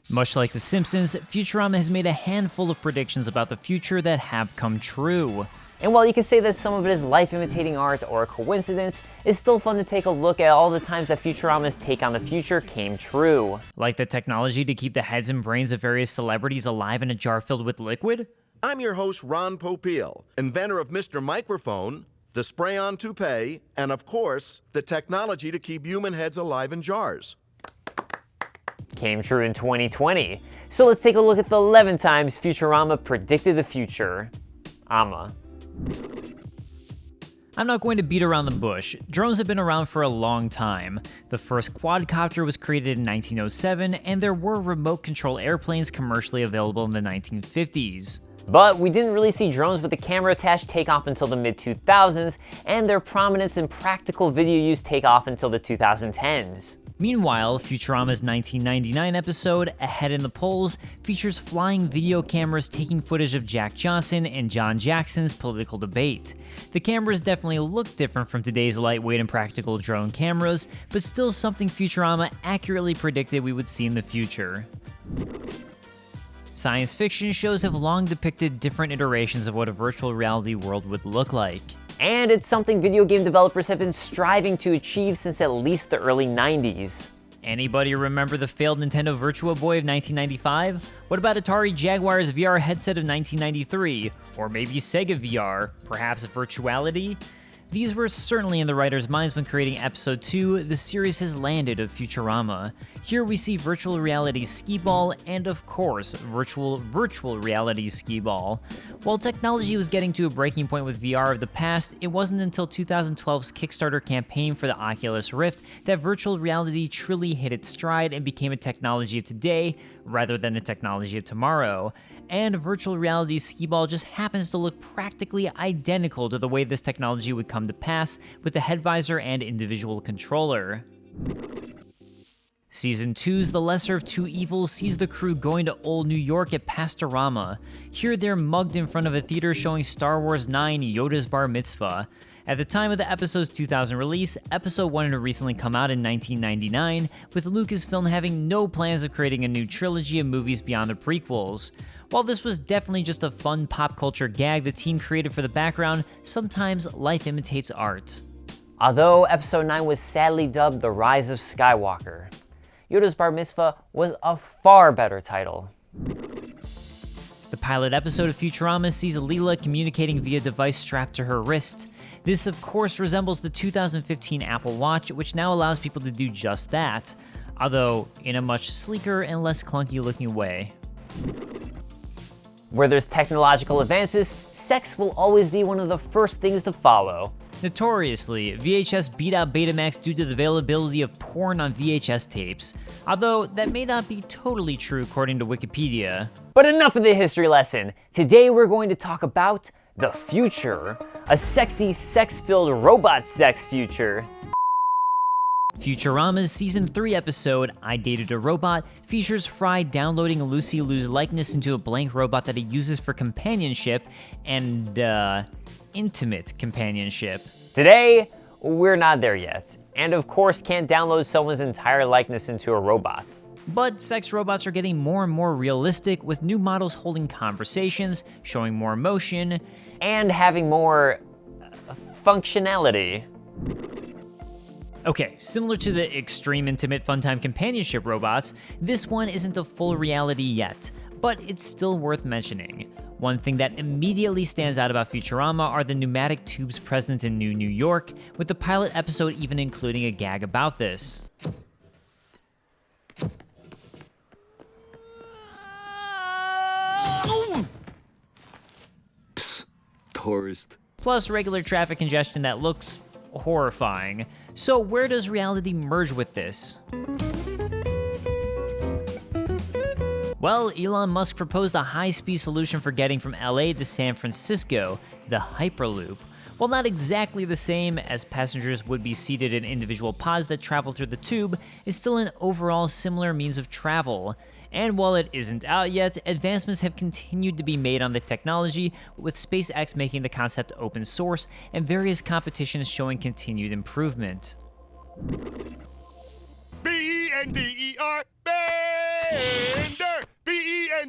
Much like The Simpsons, Futurama has made a handful of predictions about the future that have come true. And while you can say that some of it is life-imitating art or a coincidence, it's still fun to take a look at all the times that Futurama's take on the future came true. Like the technology to keep the heads and brains of various celebrities alive in a jar filled with liquid? I'm your host, Ron Popeil, inventor of Mr. Microphone, the spray-on toupee, and of course, the technology to keep human heads alive in jars. Came true in 2020. So let's take a look at the 11 times Futurama predicted the future. I'm not going to beat around the bush. Drones have been around for a long time. The first quadcopter was created in 1907, and there were remote control airplanes commercially available in the 1950s. But we didn't really see drones with the camera attached take off until the mid-2000s, and their prominence in practical video use take off until the 2010s. Meanwhile, Futurama's 1999 episode, Ahead in the Polls, features flying video cameras taking footage of Jack Johnson and John Jackson's political debate. The cameras definitely look different from today's lightweight and practical drone cameras, but still something Futurama accurately predicted we would see in the future. Science fiction shows have long depicted different iterations of what a virtual reality world would look like. And it's something video game developers have been striving to achieve since at least the early 90s. Anybody remember the failed Nintendo Virtua Boy of 1995? What about Atari Jaguar's VR headset of 1993? Or maybe Sega VR? Perhaps Virtuality? These were certainly in the writers' minds when creating Episode 2, The Series Has Landed of Futurama. Here we see virtual reality skee-ball and, of course, virtual reality skee-ball. While technology was getting to a breaking point with VR of the past, it wasn't until 2012's Kickstarter campaign for the Oculus Rift that virtual reality truly hit its stride and became a technology of today rather than a technology of tomorrow. And virtual reality skee-ball just happens to look practically identical to the way this technology would come to pass with the head visor and individual controller. Season 2's The Lesser of Two Evils sees the crew going to old New York at Pastorama. Here they're mugged in front of a theater showing Star Wars 9 Yoda's Bar Mitzvah. At the time of the episode's 2000 release, Episode 1 had recently come out in 1999, with Lucasfilm having no plans of creating a new trilogy of movies beyond the prequels. While this was definitely just a fun pop culture gag the team created for the background, sometimes life imitates art. Although Episode 9 was sadly dubbed The Rise of Skywalker, Yoda's Bar Mitzvah was a far better title. The pilot episode of Futurama sees Leela communicating via device strapped to her wrist. This, of course, resembles the 2015 Apple Watch, which now allows people to do just that, although in a much sleeker and less clunky-looking way. Where there's technological advances, sex will always be one of the first things to follow. Notoriously, VHS beat out Betamax due to the availability of porn on VHS tapes, although that may not be totally true according to Wikipedia. But enough of the history lesson. Today we're going to talk about the future. A sexy, sex-filled robot sex future. Futurama's Season 3 episode, I Dated a Robot, features Fry downloading Lucy Liu's likeness into a blank robot that he uses for companionship and, intimate companionship. Today, we're not there yet, and of course can't download someone's entire likeness into a robot. But sex robots are getting more and more realistic, with new models holding conversations, showing more emotion, and having more functionality. Okay, similar to the extreme intimate funtime companionship robots, this one isn't a full reality yet, but it's still worth mentioning. One thing that immediately stands out about Futurama are the pneumatic tubes present in New York, with the pilot episode even including a gag about this. Psst, tourist. Plus regular traffic congestion that looks horrifying. So where does reality merge with this? Well, Elon Musk proposed a high-speed solution for getting from LA to San Francisco, the Hyperloop. While not exactly the same, as passengers would be seated in individual pods that travel through the tube, it's still an overall similar means of travel. And while it isn't out yet, advancements have continued to be made on the technology, with SpaceX making the concept open source and various competitions showing continued improvement. B-E-N-D-E-R, Bender!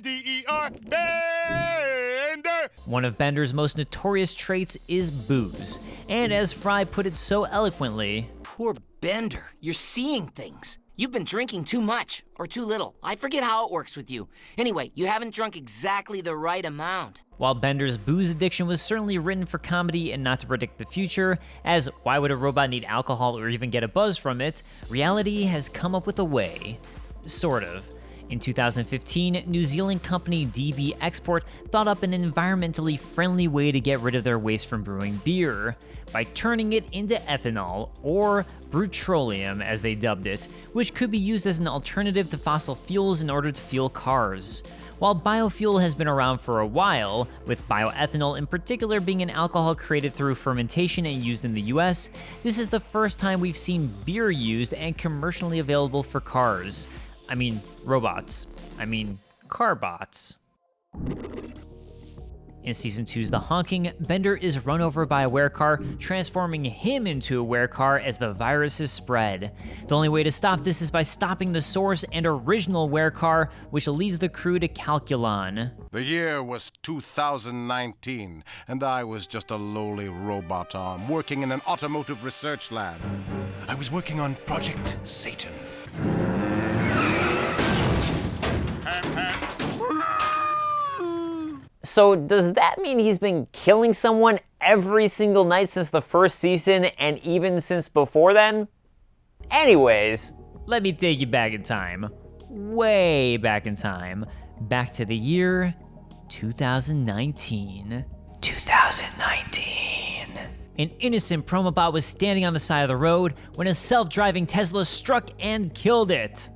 B-E-N-D-E-R, Bender! One of Bender's most notorious traits is booze. And as Fry put it so eloquently, Poor Bender, you're seeing things. You've been drinking too much, or too little. I forget how it works with you. Anyway, you haven't drunk exactly the right amount. while Bender's booze addiction was certainly written for comedy and not to predict the future, as why would a robot need alcohol or even get a buzz from it, reality has come up with a way. Sort of. In 2015, New Zealand company DB Export thought up an environmentally friendly way to get rid of their waste from brewing beer by turning it into ethanol, or brutroleum as they dubbed it, which could be used as an alternative to fossil fuels in order to fuel cars. While biofuel has been around for a while, with bioethanol in particular being an alcohol created through fermentation and used in the US, this is the first time we've seen beer used and commercially available for cars. I mean, robots. I mean, carbots. In Season 2's The Honking, Bender is run over by a werecar, transforming him into a werecar as the viruses spread. The only way to stop this is by stopping the source and original werecar, which leads the crew to Calculon. The year was 2019, and I was just a lowly robot arm working in an automotive research lab. I was working on Project Satan. So does that mean he's been killing someone every single night since the first season and even since before then? Anyways, let me take you back in time. Way back in time. Back to the year 2019. 2019. An innocent promobot was standing on the side of the road when a self-driving Tesla struck and killed it.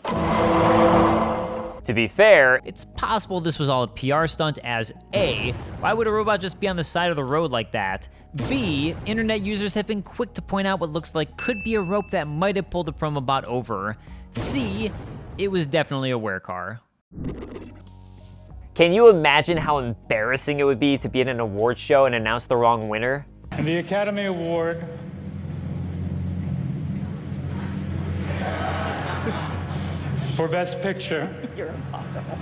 to be fair, It's possible this was all a PR stunt, as A, why would a robot just be on the side of the road like that? B, internet users have been quick to point out what looks like could be a rope that might have pulled the promobot over. C, it was definitely a werecar. can you imagine how embarrassing it would be to be in an award show and announce the wrong winner? And the Academy Award for Best Picture You're impossible.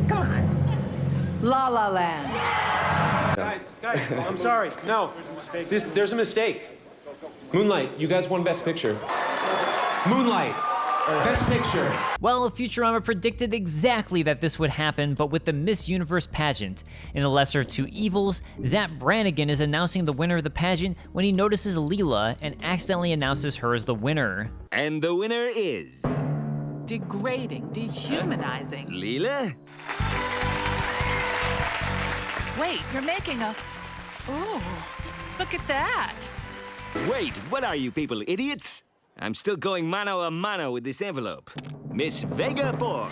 Come on. La La Land. Guys, I'm sorry. No, there's a mistake. Moonlight, you guys won Best Picture. Moonlight, Best Picture. Well, Futurama predicted exactly that this would happen, but with the Miss Universe pageant. In The Lesser of Two Evils, Zap Brannigan is announcing the winner of the pageant when he notices Leela and accidentally announces her as the winner. And the winner is... Degrading, dehumanizing. Leela? Wait, you're making a... Ooh, look at that. Wait, what are you people, idiots? I'm still going mano a mano with this envelope. Miss Vega 4.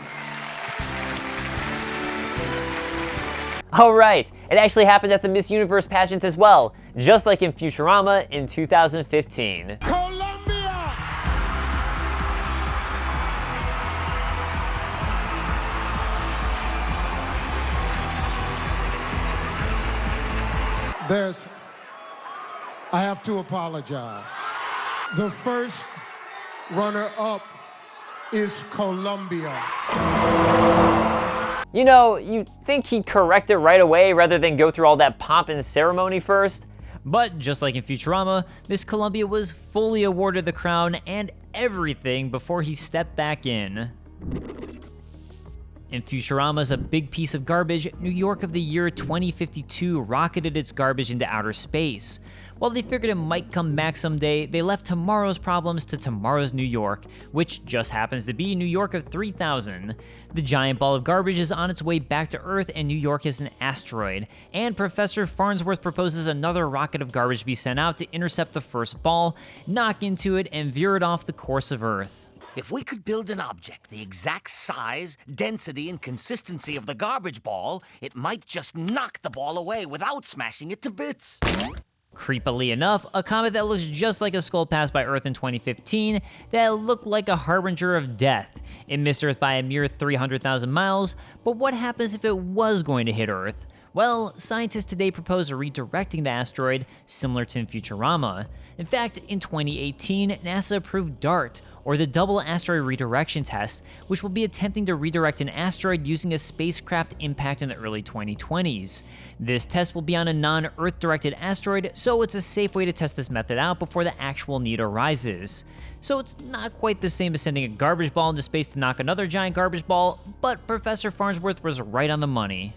Oh right, it actually happened at the Miss Universe pageant as well, just like in Futurama in 2015. I have to apologize. The first runner-up is Colombia. You know, you'd think he'd correct it right away rather than go through all that pomp and ceremony first. But just like in Futurama, Miss Columbia was fully awarded the crown and everything before he stepped back in. In Futurama's A Big Piece of Garbage, New York of the year 2052 rocketed its garbage into outer space. While they figured it might come back someday, they left tomorrow's problems to tomorrow's New York, which just happens to be New York of 3000. The giant ball of garbage is on its way back to Earth, and New York is an asteroid. And Professor Farnsworth proposes another rocket of garbage be sent out to intercept the first ball, knock into it, and veer it off the course of Earth. If we could build an object the exact size, density, and consistency of the garbage ball, it might just knock the ball away without smashing it to bits. Creepily enough, a comet that looks just like a skull passed by Earth in 2015 that looked like a harbinger of death. It missed Earth by a mere 300,000 miles, but what happens if it was going to hit Earth? Well, scientists today propose redirecting the asteroid similar to in Futurama. In fact, in 2018, NASA approved DART, or the Double Asteroid Redirection Test, which will be attempting to redirect an asteroid using a spacecraft impact in the early 2020s. This test will be on a non-Earth directed asteroid, so it's a safe way to test this method out before the actual need arises. So it's not quite the same as sending a garbage ball into space to knock another giant garbage ball, but Professor Farnsworth was right on the money.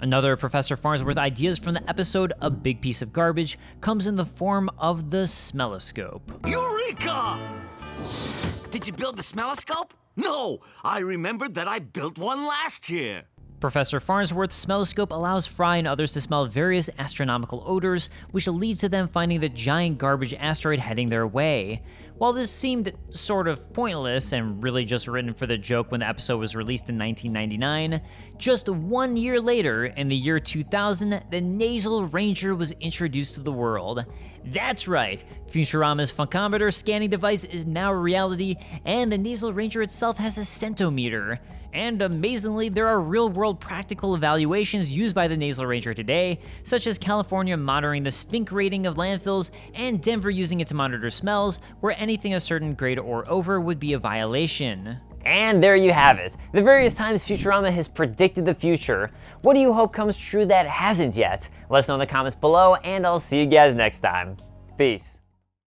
Another Professor Farnsworth ideas from the episode A Big Piece of Garbage comes in the form of the smelloscope. Eureka! Did you build the smelloscope? No, I remembered that I built one last year. Professor Farnsworth's smelloscope allows Fry and others to smell various astronomical odors, which leads to them finding the giant garbage asteroid heading their way. While this seemed sort of pointless and really just written for the joke when the episode was released in 1999, just 1 year later, in the year 2000, the Nasal Ranger was introduced to the world. That's right, Futurama's funkometer scanning device is now a reality, and the Nasal Ranger itself has a centometer. And amazingly, there are real-world practical evaluations used by the Nasal Ranger today, such as California monitoring the stink rating of landfills and Denver using it to monitor smells, where anything a certain grade or over would be a violation. And there you have it, the various times Futurama has predicted the future. What do you hope comes true that hasn't yet? Let us know in the comments below, and I'll see you guys next time. Peace.